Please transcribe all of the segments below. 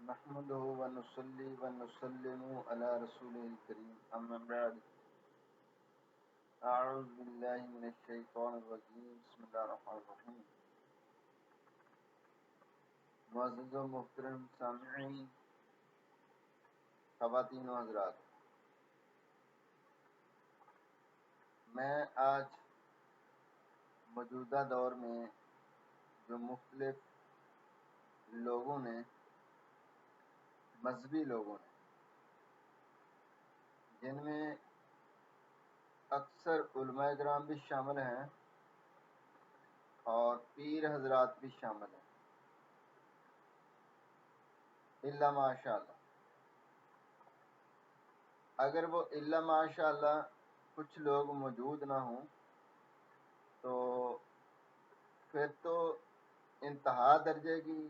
نحمده ونصلي ونسلم على رسوله الكريم أما بعد أعوذ بالله من الشيطان الرجيم بسم الله الرحمن الرحيم معزز و محترم سامعین، خواتین و حضرات، میں آج موجودہ دور میں جو مختلف لوگوں نے، مذہبی لوگوں نے، جن میں اکثر علماء کرام بھی شامل ہیں اور پیر حضرات بھی شامل ہیں، الا ماشاء اللہ، اگر وہ الا ماشاء اللہ کچھ لوگ موجود نہ ہوں تو پھر تو انتہا درجے کی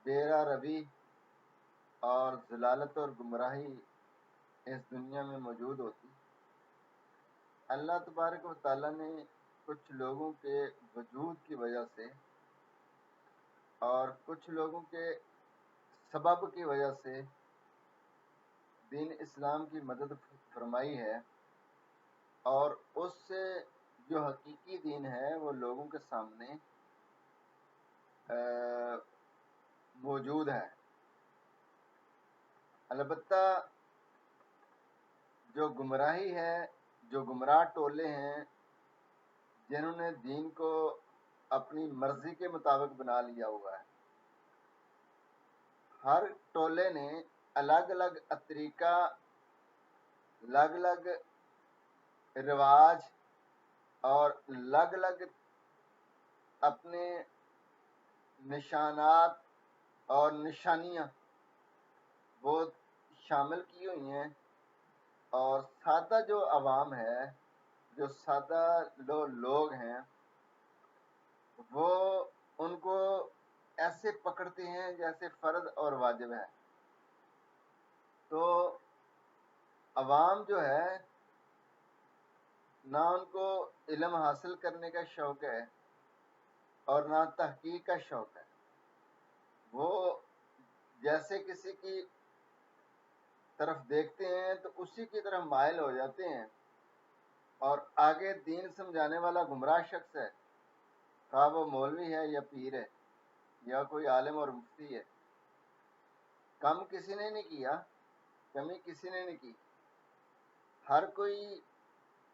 بیرا روی اور ضلالت اور گمراہی اس دنیا میں موجود ہوتی۔ اللہ تبارک و تعالیٰ نے کچھ لوگوں کے وجود کی وجہ سے اور کچھ لوگوں کے سبب کی وجہ سے دین اسلام کی مدد فرمائی ہے، اور اس سے جو حقیقی دین ہے وہ لوگوں کے سامنے موجود ہے۔ البتہ جو گمراہی ہے، جو گمراہ ٹولے ہیں جنہوں نے دین کو اپنی مرضی کے مطابق بنا لیا ہوا ہے، ہر ٹولے نے الگ الگ طریقہ، الگ الگ رواج اور الگ الگ اپنے نشانات اور نشانیاں وہ شامل کی ہوئی ہیں، اور سادہ جو عوام ہے، جو سادہ لوگ ہیں، وہ ان کو ایسے پکڑتے ہیں جیسے فرض اور واجب ہے۔ تو عوام جو ہے، نہ ان کو علم حاصل کرنے کا شوق ہے اور نہ تحقیق کا شوق ہے، وہ جیسے کسی کی طرف دیکھتے ہیں تو اسی کی طرف مائل ہو جاتے ہیں، اور آگے دین سمجھانے والا گمراہ شخص ہے، خواہ وہ مولوی ہے یا پیر ہے یا کوئی عالم اور مفتی ہے، کم کسی نے نہیں کیا، کمی کسی نے نہیں کی، ہر کوئی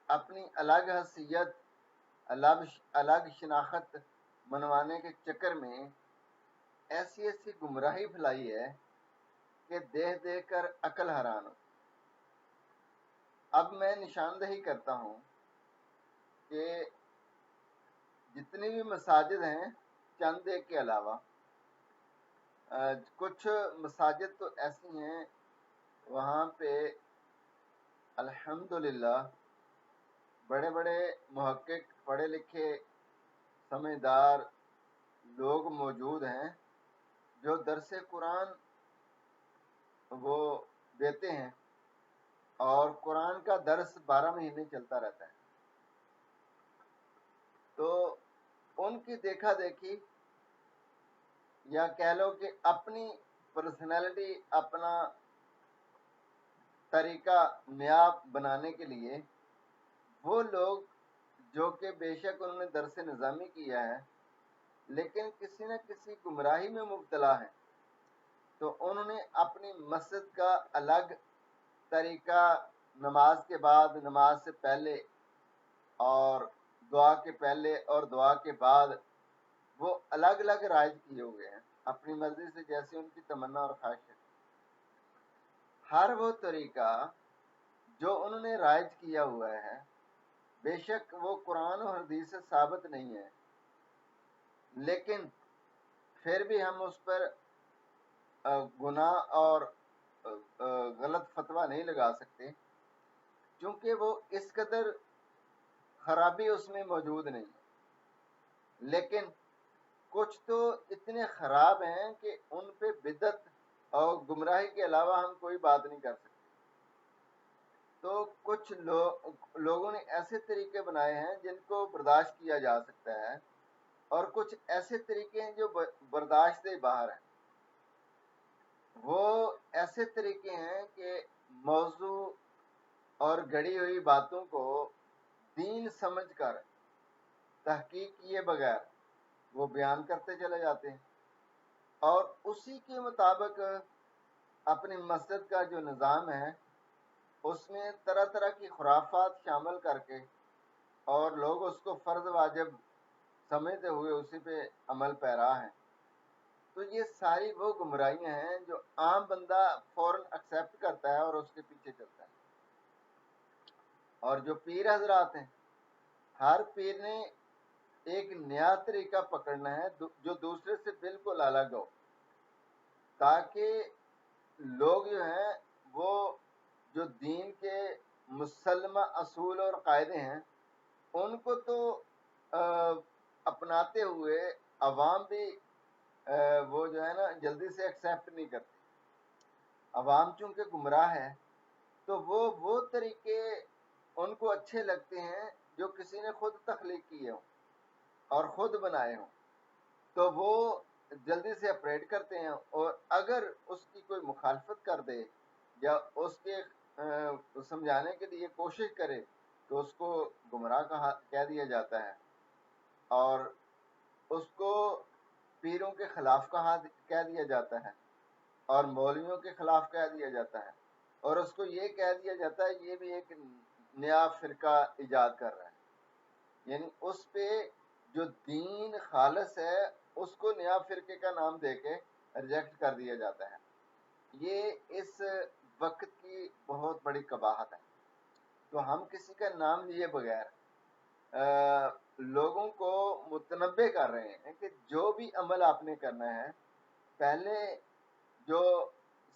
اپنی الگ حیثیت، الگ شناخت منوانے کے چکر میں ایسی ایسی گمراہی پھیلائی ہے کہ دیکھ دیکھ کر عقل حیران ہو۔ اب میں نشاندہی کرتا ہوں کہ جتنی بھی مساجد ہیں، چند ایک کے علاوہ کچھ مساجد تو ایسی ہیں وہاں پہ الحمدللہ بڑے بڑے محقق، پڑھے لکھے، سمجھدار لوگ موجود ہیں جو درس قرآن وہ دیتے ہیں، اور قرآن کا درس 12 مہینے چلتا رہتا ہے۔ تو ان کی دیکھا دیکھی، یا کہہ لو کہ اپنی پرسنالٹی، اپنا طریقہ نیا بنانے کے لیے وہ لوگ جو کہ بے شک انہوں نے درس نظامی کیا ہے لیکن کسی نہ کسی گمراہی میں مبتلا ہیں، تو انہوں نے اپنی مسجد کا الگ طریقہ، نماز کے بعد، نماز سے پہلے اور دعا کے پہلے اور دعا کے بعد، وہ الگ الگ رائج کیے ہوئے ہیں اپنی مرضی سے، جیسے ان کی تمنا اور خواہش ہے۔ ہر وہ طریقہ جو انہوں نے رائج کیا ہوا ہے، بے شک وہ قرآن اور حدیث سے ثابت نہیں ہے، لیکن پھر بھی ہم اس پر گناہ اور غلط فتویٰ نہیں لگا سکتے، چونکہ وہ اس قدر خرابی اس میں موجود نہیں ہے۔ لیکن کچھ تو اتنے خراب ہیں کہ ان پہ بدعت اور گمراہی کے علاوہ ہم کوئی بات نہیں کر سکتے۔ تو کچھ لوگوں نے ایسے طریقے بنائے ہیں جن کو برداشت کیا جا سکتا ہے، اور کچھ ایسے طریقے ہیں جو برداشت سے باہر ہیں۔ وہ ایسے طریقے ہیں کہ موضوع اور گڑی ہوئی باتوں کو دین سمجھ کر تحقیق کیے بغیر وہ بیان کرتے چلے جاتے ہیں، اور اسی کے مطابق اپنی مسجد کا جو نظام ہے اس میں طرح طرح کی خرافات شامل کر کے اور لوگ اس کو فرض واجب سمجھتے ہوئے اسی پہ عمل پیرا ہیں۔ تو یہ ساری وہ گمراہیاں ہیں جو عام بندہ فوراً ایکسیپٹ کرتا ہے اور اس کے پیچھے چلتا ہے۔ اور جو پیر حضرات ہیں، ہر پیر نے ایک نیا طریقہ پکڑنا ہے جو دوسرے سے بالکل الگ ہو، تاکہ لوگ جو ہیں وہ جو دین کے مسلمہ اصول اور قاعدے ہیں ان کو تو اپناتے ہوئے عوام بھی وہ جو ہے نا جلدی سے ایکسیپٹ نہیں کرتی۔ عوام چونکہ گمراہ ہے تو وہ طریقے ان کو اچھے لگتے ہیں جو کسی نے خود تخلیق کیے ہوں اور خود بنائے ہوں، تو وہ جلدی سے اپریٹ کرتے ہیں، اور اگر اس کی کوئی مخالفت کر دے یا اس کے سمجھانے کے لیے کوشش کرے تو اس کو گمراہ کہہ دیا جاتا ہے، اور اس کو پیروں کے خلاف کہہ دیا جاتا ہے، اور مولویوں کے خلاف کہہ دیا جاتا ہے، اور اس کو یہ کہہ دیا جاتا ہے یہ بھی ایک نیا فرقہ ایجاد کر رہا ہے۔ یعنی اس پہ جو دین خالص ہے اس کو نیا فرقے کا نام دے کے ریجیکٹ کر دیا جاتا ہے۔ یہ اس وقت کی بہت بڑی قباحت ہے۔ تو ہم کسی کا نام لیے بغیر لوگوں کو متنبع کر رہے ہیں کہ جو بھی عمل آپ نے کرنا ہے، پہلے جو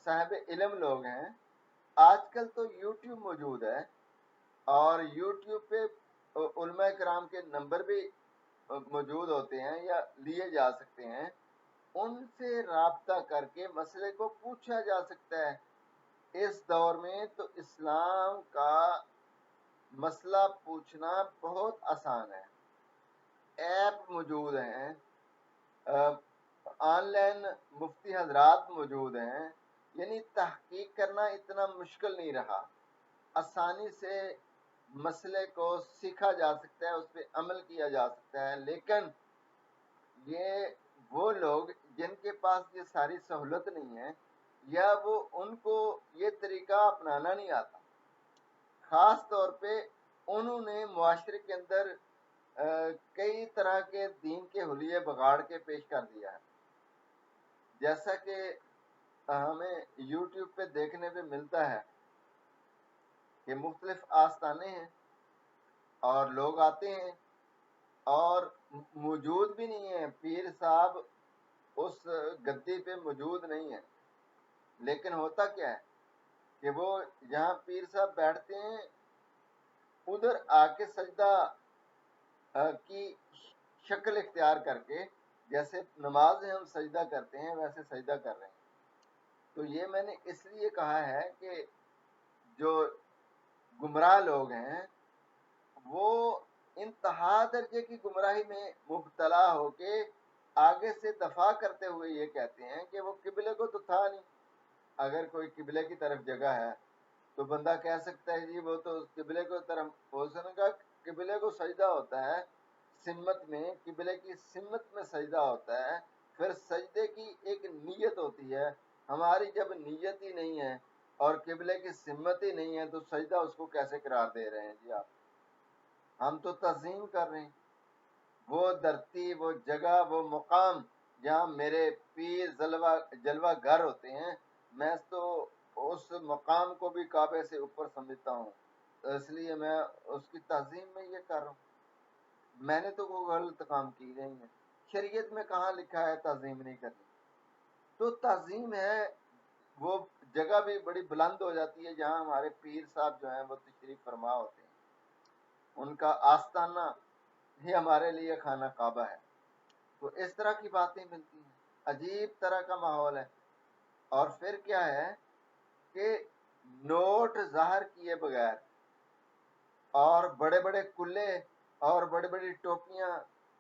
صاحب علم لوگ ہیں، آج کل تو یوٹیوب موجود ہے اور یوٹیوب پہ علماء کرام کے نمبر بھی موجود ہوتے ہیں یا لیے جا سکتے ہیں، ان سے رابطہ کر کے مسئلے کو پوچھا جا سکتا ہے۔ اس دور میں تو اسلام کا مسئلہ پوچھنا بہت آسان ہے، ایپ موجود ہیں، آن لائن مفتی حضرات موجود ہیں، یعنی تحقیق کرنا اتنا مشکل نہیں رہا، آسانی سے مسئلے کو سیکھا جا سکتا ہے، اس پہ عمل کیا جا سکتا ہے۔ لیکن یہ وہ لوگ جن کے پاس یہ ساری سہولت نہیں ہے یا وہ ان کو یہ طریقہ اپنانا نہیں آتا، خاص طور پہ انہوں نے معاشرے کے اندر کئی طرح کے دین کے حلیے بگاڑ کے پیش کر دیا ہے، جیسا کہ ہمیں یوٹیوب پہ دیکھنے پہ ملتا ہے کہ مختلف آستانے ہیں اور لوگ آتے ہیں اور موجود بھی نہیں ہیں، پیر صاحب اس گدی پہ موجود نہیں ہے، لیکن ہوتا کیا ہے کہ وہ جہاں پیر صاحب بیٹھتے ہیں ادھر آ کے سجدہ کی شکل اختیار کر کے، جیسے نماز میں ہم سجدہ کرتے ہیں ویسے سجدہ کر رہے ہیں۔ تو یہ میں نے اس لیے کہا ہے کہ جو گمراہ لوگ ہیں وہ انتہا درجے کی گمراہی میں مبتلا ہو کے آگے سے دفاع کرتے ہوئے یہ کہتے ہیں کہ وہ قبلے کو تو تھا نہیں۔ اگر کوئی قبلے کی طرف جگہ ہے تو بندہ کہہ سکتا ہے جی وہ تو قبلے کو طرف، حسن کا قبلے کو سجدہ ہوتا ہے سمت میں، قبلے کی سمت میں سجدہ ہوتا ہے، پھر سجدے کی ایک نیت ہوتی ہے، ہماری جب نیت ہی نہیں ہے اور قبلے کی سمت ہی نہیں ہے تو سجدہ اس کو کیسے قرار دے رہے ہیں جی آپ؟ ہم تو تعظیم کر رہے ہیں وہ دھرتی، وہ جگہ، وہ مقام جہاں میرے پیر جلوہ گر ہوتے ہیں، میں تو اس مقام کو بھی کعبے سے اوپر سمجھتا ہوں، اس لیے میں اس کی تعظیم میں یہ کر رہا ہوں۔ میں نے تو کوئی غلط کام کی نہیں ہے، شریعت میں کہاں لکھا ہے تعظیم نہیں کرنی؟ تو تعظیم ہے وہ جگہ بھی بڑی بلند ہو جاتی ہے جہاں ہمارے پیر صاحب جو ہیں وہ تشریف فرما ہوتے ہیں، ان کا آستانہ ہی ہمارے لیے خانہ کعبہ ہے۔ تو اس طرح کی باتیں ملتی ہیں، عجیب طرح کا ماحول ہے۔ اور پھر کیا ہے کہ نوٹ ظاہر کیے بغیر اور بڑے بڑے کلے اور بڑی بڑی ٹوپیاں،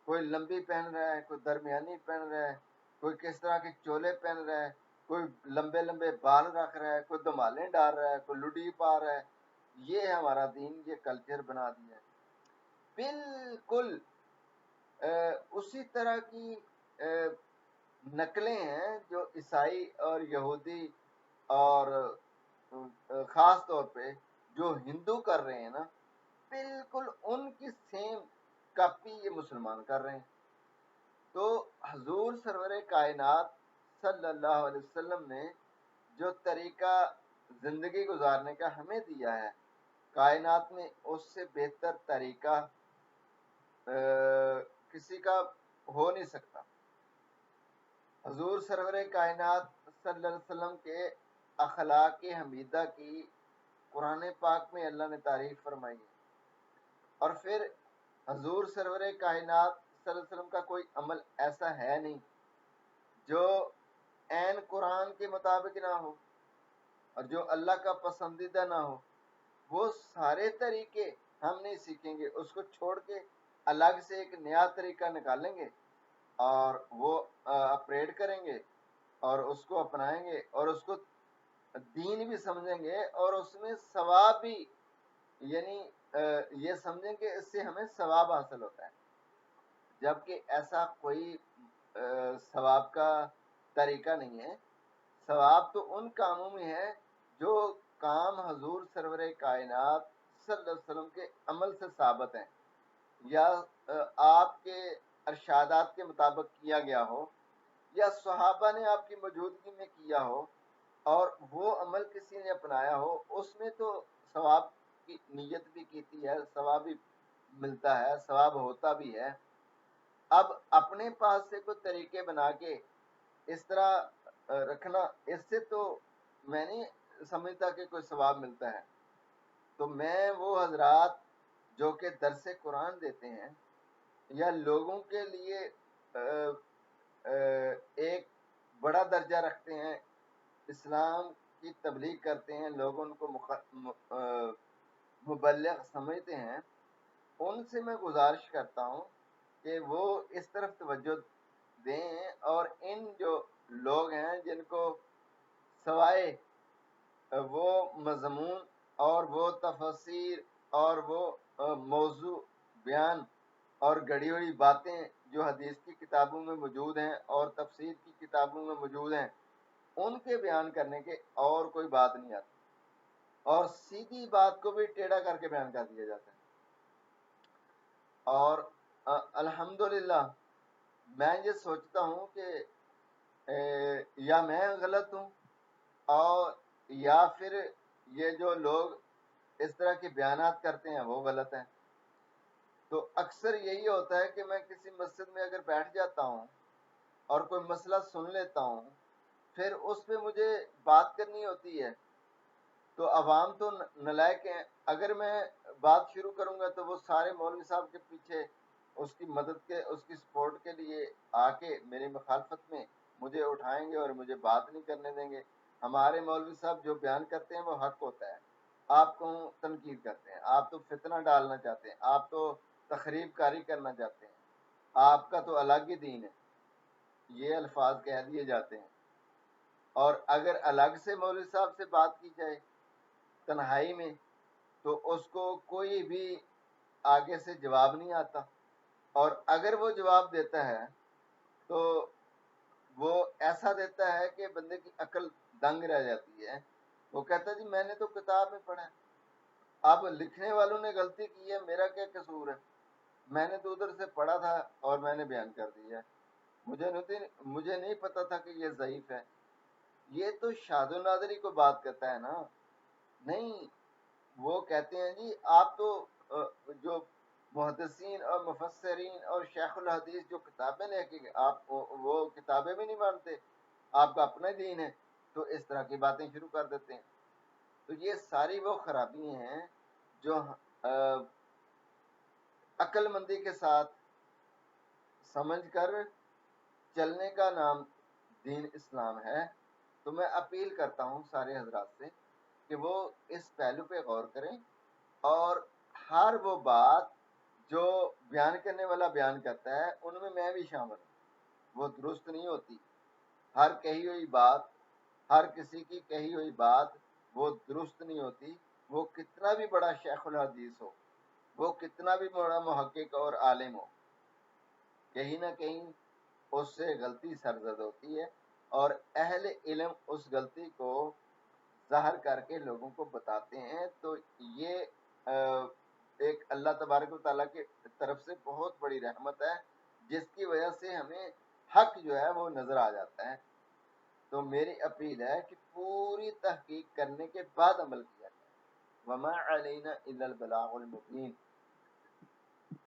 کوئی لمبی پہن رہا ہے، کوئی درمیانی پہن رہا ہے، کوئی کس طرح کے چولے پہن رہا ہے، کوئی لمبے لمبے بال رکھ رہا ہے، کوئی دمالیں ڈال رہا ہے، کوئی لڈی پا رہا ہے. یہ ہمارا دین یہ کلچر بنا دیا ہے. بالکل اسی طرح کی نقلیں ہیں جو عیسائی اور یہودی اور خاص طور پہ جو ہندو کر رہے ہیں نا، بالکل ان کی سیم کاپی یہ مسلمان کر رہے ہیں. تو حضور سرور کائنات صلی اللہ علیہ وسلم نے جو طریقہ زندگی گزارنے کا ہمیں دیا ہے، کائنات میں اس سے بہتر طریقہ کسی کا ہو نہیں سکتا. حضور سرور کائنات صلی اللہ علیہ وسلم کے اخلاق حمیدہ کی قرآن پاک میں اللہ نے تعریف فرمائی ہے. اور پھر حضور سرور کائنات صلی اللہ علیہ وسلم کا کوئی عمل ایسا ہے نہیں جو عین قرآن کے مطابق نہ ہو اور جو اللہ کا پسندیدہ نہ ہو. وہ سارے طریقے ہم نہیں سیکھیں گے، اس کو چھوڑ کے الگ سے ایک نیا طریقہ نکالیں گے اور وہ اپریٹ کریں گے اور اس کو اپنائیں گے اور اس کو دین بھی سمجھیں گے اور اس میں ثواب بھی، یعنی یہ سمجھیں کہ اس سے ہمیں ثواب حاصل ہوتا ہے. جبکہ ایسا کوئی ثواب کا طریقہ نہیں ہے. ثواب تو ان کاموں میں ہے جو کام حضور سرور کائنات صلی اللہ علیہ وسلم کے عمل سے ثابت ہیں یا آپ کے ارشادات کے مطابق کیا گیا ہو یا صحابہ نے آپ کی موجودگی میں کیا ہو اور وہ عمل کسی نے اپنایا ہو. اس میں تو ثواب کی نیت بھی کیتی ہے، ثواب بھی ملتا ہے، ثواب ہوتا بھی ہے. اب اپنے پاس سے کوئی طریقے بنا کے اس طرح رکھنا، اس سے تو میں نہیں سمجھتا کہ کوئی ثواب ملتا ہے. تو میں وہ حضرات جو کہ درس قرآن دیتے ہیں یا لوگوں کے لیے ایک بڑا درجہ رکھتے ہیں، اسلام کی تبلیغ کرتے ہیں، لوگ ان کو مبلغ سمجھتے ہیں، ان سے میں گزارش کرتا ہوں کہ وہ اس طرف توجہ دیں اور ان جو لوگ ہیں جن کو سوائے وہ مضمون اور وہ تفسیر اور وہ موضوع بیان اور گڑی ہوئی باتیں جو حدیث کی کتابوں میں موجود ہیں اور تفسیر کی کتابوں میں موجود ہیں، ان کے بیان کرنے کے اور کوئی بات نہیں آتی اور سیدھی بات کو بھی ٹیڑھا کر کے بیان کر دیا جاتا ہے. اور الحمدللہ میں یہ سوچتا ہوں کہ یا میں غلط ہوں اور یا پھر یہ جو لوگ اس طرح کے بیانات کرتے ہیں وہ غلط ہیں. تو اکثر یہی ہوتا ہے کہ میں کسی مسجد میں اگر بیٹھ جاتا ہوں اور کوئی مسئلہ سن لیتا ہوں، پھر اس پہ مجھے بات کرنی ہوتی ہے تو عوام تو نالائق ہیں. اگر میں بات شروع کروں گا تو وہ سارے مولوی صاحب کے پیچھے اس کی مدد کے، اس کی سپورٹ کے لیے آ کے میری مخالفت میں مجھے اٹھائیں گے اور مجھے بات نہیں کرنے دیں گے. ہمارے مولوی صاحب جو بیان کرتے ہیں وہ حق ہوتا ہے، آپ کو تنقید کرتے ہیں، آپ تو فتنہ ڈالنا چاہتے ہیں، آپ تو تخریب کاری کرنا چاہتے ہیں، آپ کا تو الگ ہی دین ہے، یہ الفاظ کہہ دیے جاتے ہیں. اور اگر الگ سے مولوی صاحب سے بات کی جائے تنہائی میں تو اس کو کوئی بھی آگے سے جواب نہیں آتا، اور اگر وہ جواب دیتا ہے تو وہ ایسا دیتا ہے کہ بندے کی عقل دنگ رہ جاتی ہے. وہ کہتا ہے جی میں نے تو کتاب میں پڑھا ہے، اب لکھنے والوں نے غلطی کی ہے، میرا کیا قصور ہے، میں نے تو ادھر سے پڑھا تھا اور میں نے بیان کر دیا ہے، مجھے نہیں پتا تھا کہ یہ ضعیف ہے. یہ تو شاذ و نادری کو بات کرتا ہے نا. نہیں، وہ کہتے ہیں جی آپ تو جو محدثین اور مفسرین اور شیخ الحدیث جو کتابیں لے کے آپ وہ کتابیں بھی نہیں مانتے، آپ کا اپنا دین ہے، تو اس طرح کی باتیں شروع کر دیتے ہیں. تو یہ ساری وہ خرابی ہیں جو عقل مندی کے ساتھ سمجھ کر چلنے کا نام دین اسلام ہے. تو میں اپیل کرتا ہوں سارے حضرات سے کہ وہ اس پہلو پہ غور کریں اور ہر وہ بات جو بیان کرنے والا بیان کرتا ہے ان میں بھی شامل ہوں، وہ درست نہیں ہوتی. ہر کہی ہوئی بات ہر کسی کی کہی ہوئی بات وہ درست نہیں ہوتی، وہ کتنا بھی بڑا شیخ الحدیث ہو، وہ کتنا بھی بڑا محقق اور عالم ہو، کہیں نہ کہیں اس سے غلطی سرزد ہوتی ہے، اور اہل علم اس غلطی کو ظاہر کر کے لوگوں کو بتاتے ہیں۔ تو یہ ایک اللہ تبارک و تعالیٰ کی طرف سے بہت بڑی رحمت ہے، جس کی وجہ سے ہمیں حق جو ہے وہ نظر آ جاتا ہے۔ تو میری اپیل ہے کہ پوری تحقیق کرنے کے بعد عمل کیا جائے۔ وما علینا الا البلاغ المبین۔